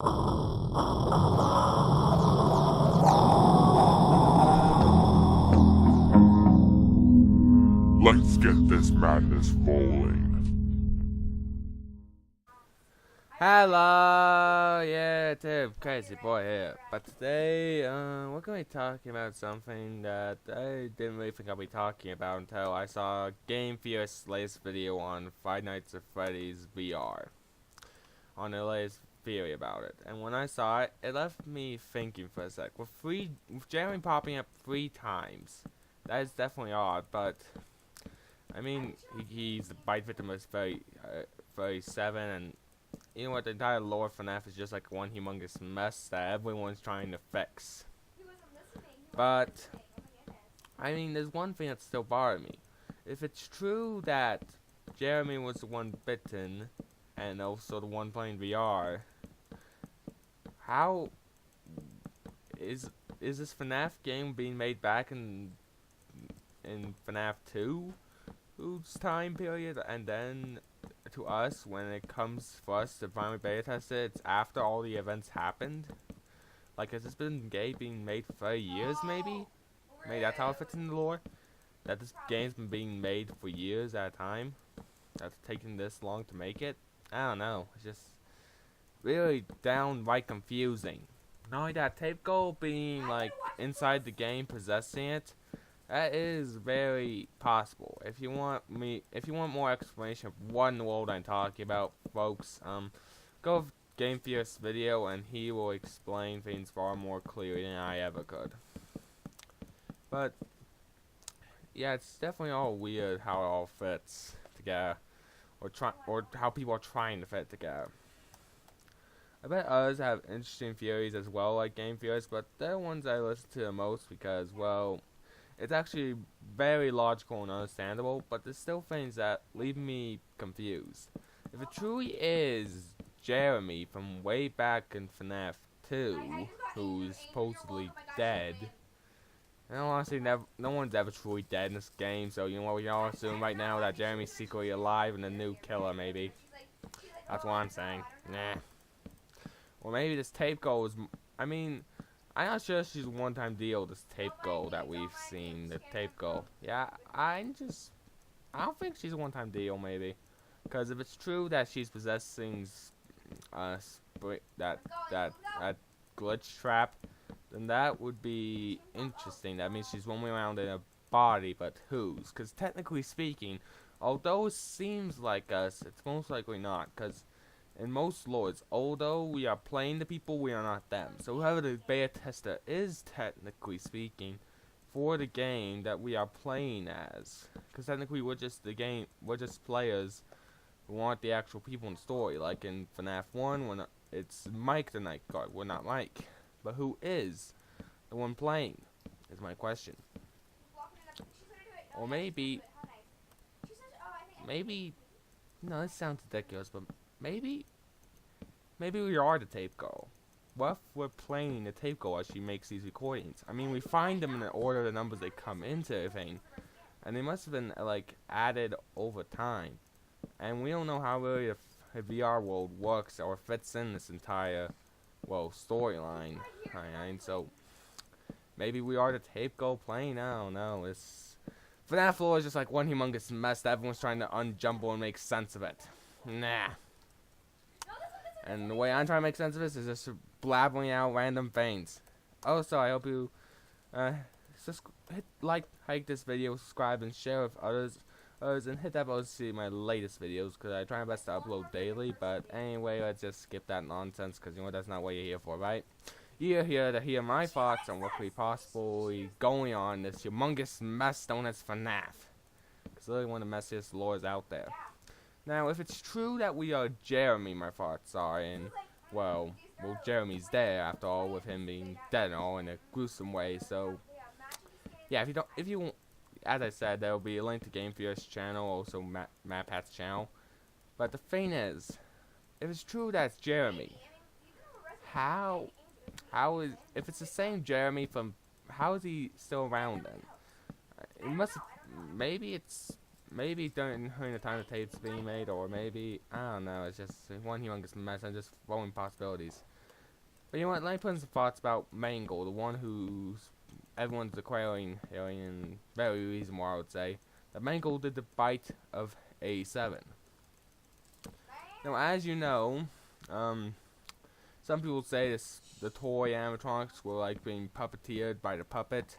Let's get this madness rolling. Hello, yeah, Tim, Crazy Boy here. But today, we're gonna be talking about something that I didn't really think I'd be talking about until I saw Game Fear's latest video on Five Nights at Freddy's VR, on the latest theory about it. And when I saw it, it left me thinking for a sec. With Jeremy popping up 3 times, that is definitely odd. But I mean, he's the bite victim of 37, and you know what, the entire lore of FNAF is just like one humongous mess that everyone's trying to fix. But, I mean, there's one thing that still bothers me. If it's true that Jeremy was the one bitten, and also the one playing VR, how is this FNAF game being made back in FNAF 2? Whose time period, and then to us, when it comes for us to finally beta test it, it's after all the events happened? Like, has this been being made for 30 years, maybe? Maybe that's how it fits in the lore? That this game's been being made for years at a time? That's taking this long to make it? I don't know. It's just really downright confusing. Not only that, Tape Gold being, like, inside the game, possessing it, that is very possible. If you want more explanation of what in the world I'm talking about, folks, go with Game Fierce video and he will explain things far more clearly than I ever could. But yeah, it's definitely all weird how it all fits together, or how people are trying to fit it together. I bet others have interesting theories as well, like Game Fierce, but they're the ones I listen to the most because, well, it's actually very logical and understandable, but there's still things that leave me confused. If it truly is Jeremy from way back in FNAF 2, who's supposedly dead, and honestly, no one's ever truly dead in this game, so you know what we all assume right now, that Jeremy's secretly alive and a new killer, maybe. That's what I'm saying. Nah. Or maybe this tape goes, I mean, I'm not sure if she's a one-time deal, this tape goal that we've seen, the tape goal. Yeah, I don't think she's a one-time deal, maybe. Because if it's true that she's possessing that glitch trap, then that would be interesting. That means she's roaming around in a body, but whose? Because technically speaking, although it seems like us, it's most likely not, because in most lords, although we are playing the people, we are not them. So whoever the beta tester is, technically speaking, for the game that we are playing as, because technically we're just players who aren't the actual people in the story. Like in FNAF 1, when it's Mike the night guard, we're not Mike. But who is the one playing, is my question. Or maybe, no, this sounds ridiculous, but maybe we are the tape girl. What if we're playing the tape girl as she makes these recordings? I mean, we find them in the order of the numbers they come into everything, and they must have been like added over time. And we don't know how really the VR world works or fits in this entire, well, storyline. So maybe we are the tape girl playing. I don't know. FNAF lore is just like one humongous mess that everyone's trying to unjumble and make sense of it. Nah. And the way I'm trying to make sense of this is just blabbering out random things. Also, I hope you like this video, subscribe, and share with others, and hit that bell to see my latest videos, because I try my best to upload daily. But anyway, let's just skip that nonsense, because you know what, that's not what you're here for, right? You're here to hear my thoughts on what could be possibly going on in this humongous mess known as FNAF. It's literally one of the messiest lores out there. Now, if it's true that we are Jeremy, my thoughts are, and, well, Jeremy's there, after all, with him being dead and all in a gruesome way, so, yeah, if you, as I said, there will be a link to Game Fear's channel, also MatPat's channel, but the thing is, if it's true that it's Jeremy, if it's the same Jeremy from, how is he still around then? It must, maybe during the time the tape's being made, or maybe, I don't know, it's just one humongous mess. I'm just throwing possibilities. But you know what? Let me put in some thoughts about Mangle, the one who's everyone's declaring alien. Very reasonable, I would say. That Mangle did the bite of A7. Now, as you know, some people say the toy animatronics were like being puppeteered by the puppet,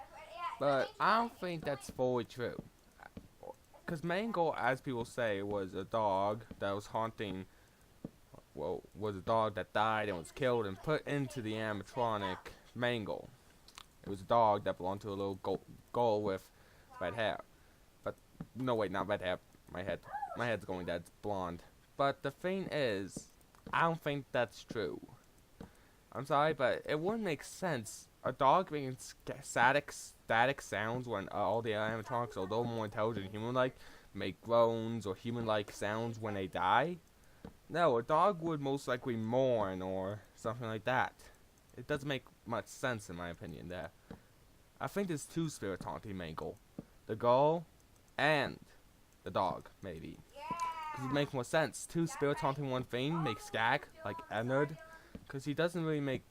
but I don't think that's fully true. Because Mangle, as people say, was a dog that was haunting. Well, was a dog that died and was killed and put into the animatronic Mangle. It was a dog that belonged to a little girl with red hair. But no, wait, not red hair. My head's going dead. It's blonde. But the thing is, I don't think that's true. I'm sorry, but it wouldn't make sense. A dog making static sounds when all the animatronics, although more intelligent and human-like, make groans or human-like sounds when they die. No, a dog would most likely mourn or something like that. It doesn't make much sense in my opinion there. I think there's two spirits haunting Mangle. The girl and the dog, maybe. Because it would make more sense. Two spirits haunting one thing make skag, like Ennard. Because he doesn't really make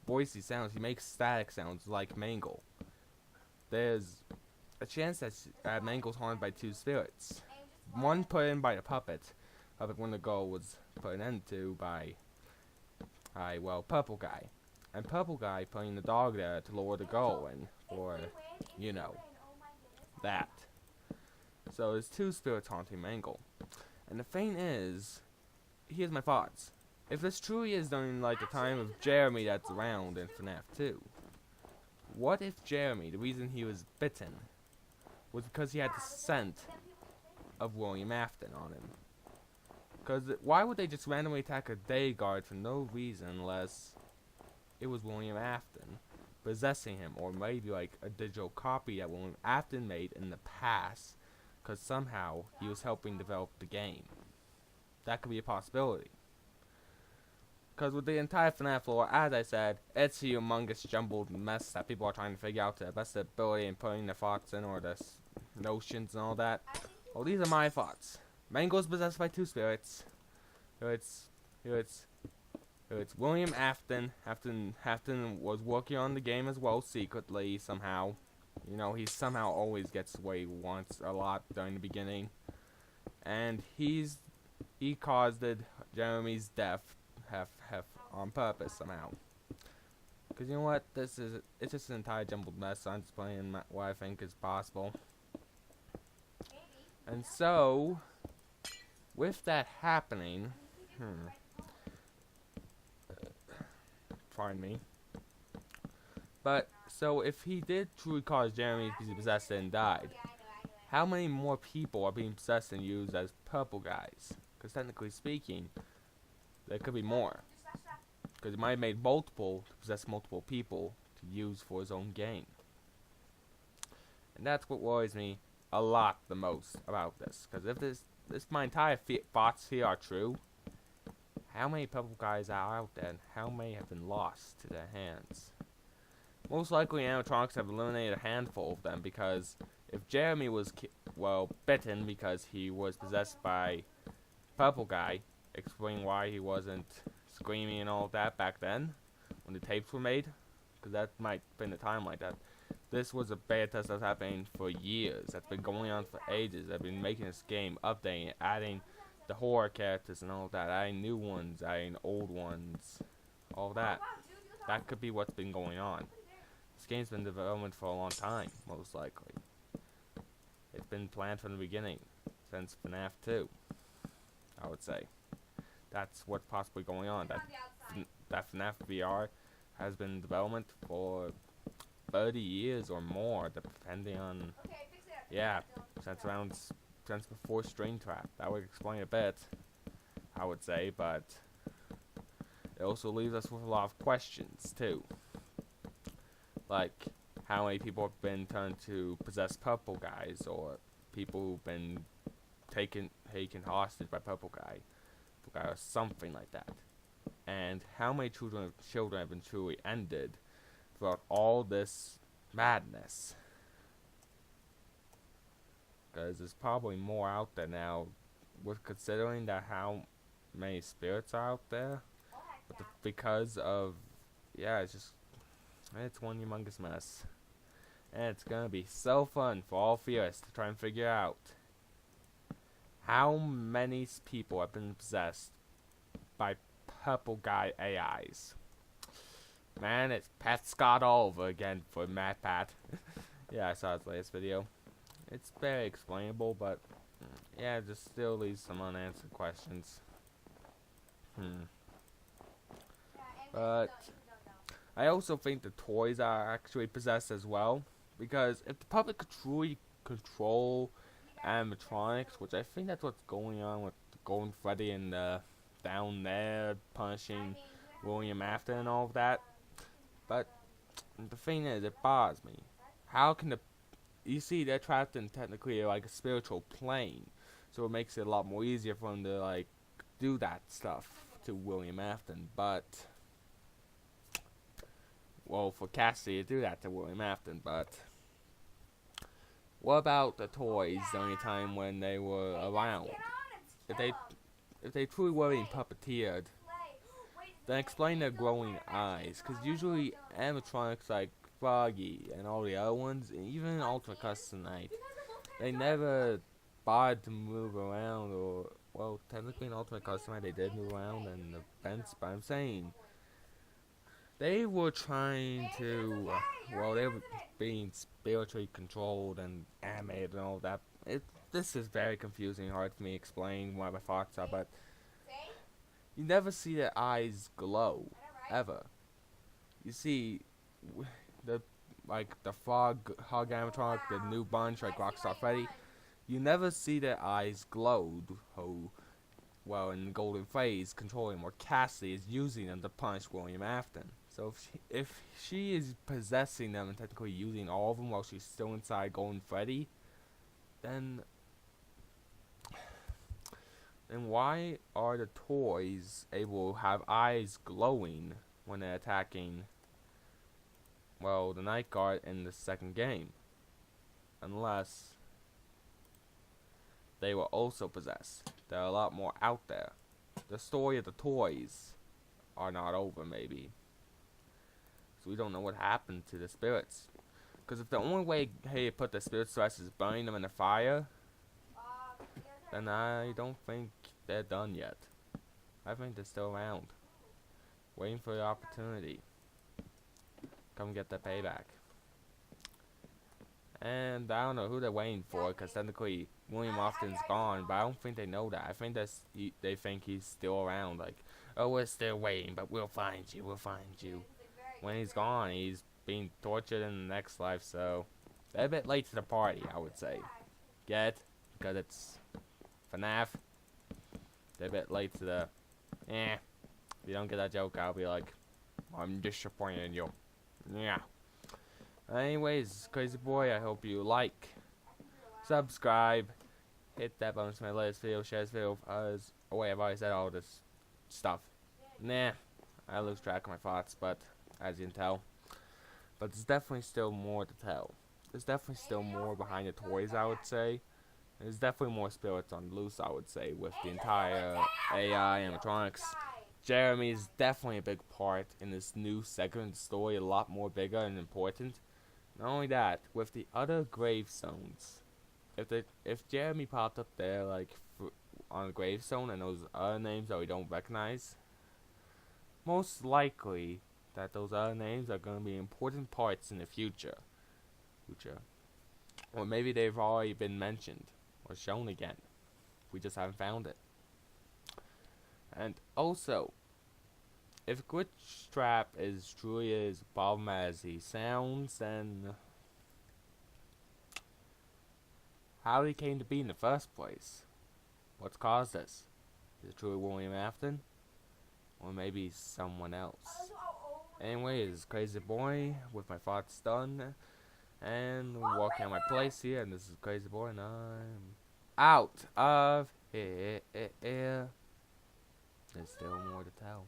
voicey sounds, he makes static sounds like Mangle. There's a chance that Mangle's haunted by two spirits. One put in by the puppet when the girl was put into by Purple Guy. And Purple Guy putting the dog there to lure the girl in, or, you know, that. So there's two spirits haunting Mangle. And the thing is, here's my thoughts. If this truly is during like the time of Jeremy that's around in FNAF 2, what if Jeremy, the reason he was bitten, was because he had the scent of William Afton on him? Because why would they just randomly attack a day guard for no reason unless it was William Afton possessing him, or maybe like a digital copy that William Afton made in the past, because somehow he was helping develop the game. That could be a possibility. Because with the entire FNAF lore, as I said, it's a humongous jumbled mess that people are trying to figure out to the best of their ability and putting their thoughts in, or their notions and all that. Well, these are my thoughts. Mangle's possessed by two spirits. Here it's William Afton. Afton was working on the game as well, secretly, somehow. You know, he somehow always gets away once a lot during the beginning. And he caused Jeremy's death on purpose somehow. Because you know what, it's just an entire jumbled mess. So I'm just playing what I think is possible. And so, with that happening, pardon me. But so if he did truly cause Jeremy to be possessed and died, how many more people are being possessed and used as purple guys? Because technically speaking, there could be more. Because he might have made multiple to possess multiple people to use for his own game. And that's what worries me a lot the most about this. Because if this my entire thoughts here are true, how many purple guys are out there and how many have been lost to their hands? Most likely animatronics have eliminated a handful of them, because if Jeremy was bitten because he was possessed by Purple Guy, explain why he wasn't screaming and all of that back then when the tapes were made, because that might have been the time like that. This was a beta test that's happening for years. That's been going on for ages. They've been making this game, updating it, adding the horror characters and all of that, adding new ones, adding old ones, all that. That could be what's been going on. This game's been in development for a long time, most likely. It's been planned from the beginning, since FNAF 2, I would say. That's what's possibly going on. That FNAF VR has been in development for 30 years or more, depending on, since before String Trap. That would explain a bit, I would say, but it also leaves us with a lot of questions, too. Like, how many people have been turned to possess purple guys, or people who've been taken hostage by purple guy, or something like that. And how many children have been truly ended throughout all this madness. Because there's probably more out there now, with considering that how many spirits are out there, but because of yeah, it's one humongous mess. And it's gonna be so fun for all of us to try and figure out how many people have been possessed by purple guy AIs. Man, it's Pat Scott all over again for Matt Pat. Yeah, I saw his latest video. It's very explainable, but yeah, just still leaves some unanswered questions. But I also think the toys are actually possessed as well, because if the public could truly control animatronics, which I think that's what's going on with Golden Freddy and down there punishing William Afton and all of that. But the thing is, it bothers me. How can you see they're trapped in technically like a spiritual plane, so it makes it a lot more easier for them to like do that stuff to William Afton. But well, for Cassidy to do that to William Afton, but what about the toys the only time when they were around? If they truly were being puppeteered, then explain their glowing eyes, because usually animatronics like Froggy and all the other ones, and even Ultra Custom Night, they never bothered to move around, or, well, technically in Ultimate Custom Night they did move around in the vents, but I'm saying, they were trying to, well, they were being spiritually controlled and animated and all that. This is very confusing, hard for me to explain what my thoughts are, but you never see their eyes glow, ever. You see, the Frog Hog animatronic, the new bunch like Rockstar Freddy, you never see their eyes glowed. Well, in Golden Freddy's controlling where Cassidy is using them to punish William Afton. So if she is possessing them and technically using all of them while she's still inside Golden Freddy, then why are the toys able to have eyes glowing when they're attacking, well, the Night Guard in the second game? Unless they were also possessed. There are a lot more out there. The story of the toys are not over, maybe. So we don't know what happened to the spirits. Because if the only way to put the spirits to rest is burning them in the fire, then I don't think they're done yet. I think they're still around, waiting for the opportunity. Come get their payback. And I don't know who they're waiting for, because technically William Afton's gone, but I don't think they know that. I think they think he's still around, like, oh, we're still waiting, but we'll find you, When he's gone, he's being tortured in the next life, so they're a bit late to the party, I would say. Get? Because it's FNAF. They're a bit late to the, if you don't get that joke, I'll be like, I'm disappointed in you. Yeah. Anyways, Crazy Boy, I hope you like, subscribe, hit that button to my latest video, share this video with others. Oh wait, I've already said all this stuff. I lose track of my thoughts, but as you can tell. But there's definitely still more to tell. There's definitely still more behind the toys, I would say. There's definitely more spirits on loose, I would say, with the entire AI animatronics. Jeremy is definitely a big part in this new segment of the story, a lot more bigger and important. Not only that, with the other gravestones, if Jeremy popped up there like on a gravestone and those other names that we don't recognize, most likely that those other names are going to be important parts in the future. Or maybe they've already been mentioned or shown again. We just haven't found it. And also, if Glitchtrap is truly as problem as he sounds, then how he came to be in the first place? What's caused this? Is it truly William Afton? Or maybe someone else? Anyways, Crazy Boy with my thoughts done. And walking out my place here, and this is Crazy Boy, and I'm out of here. There's still more to tell.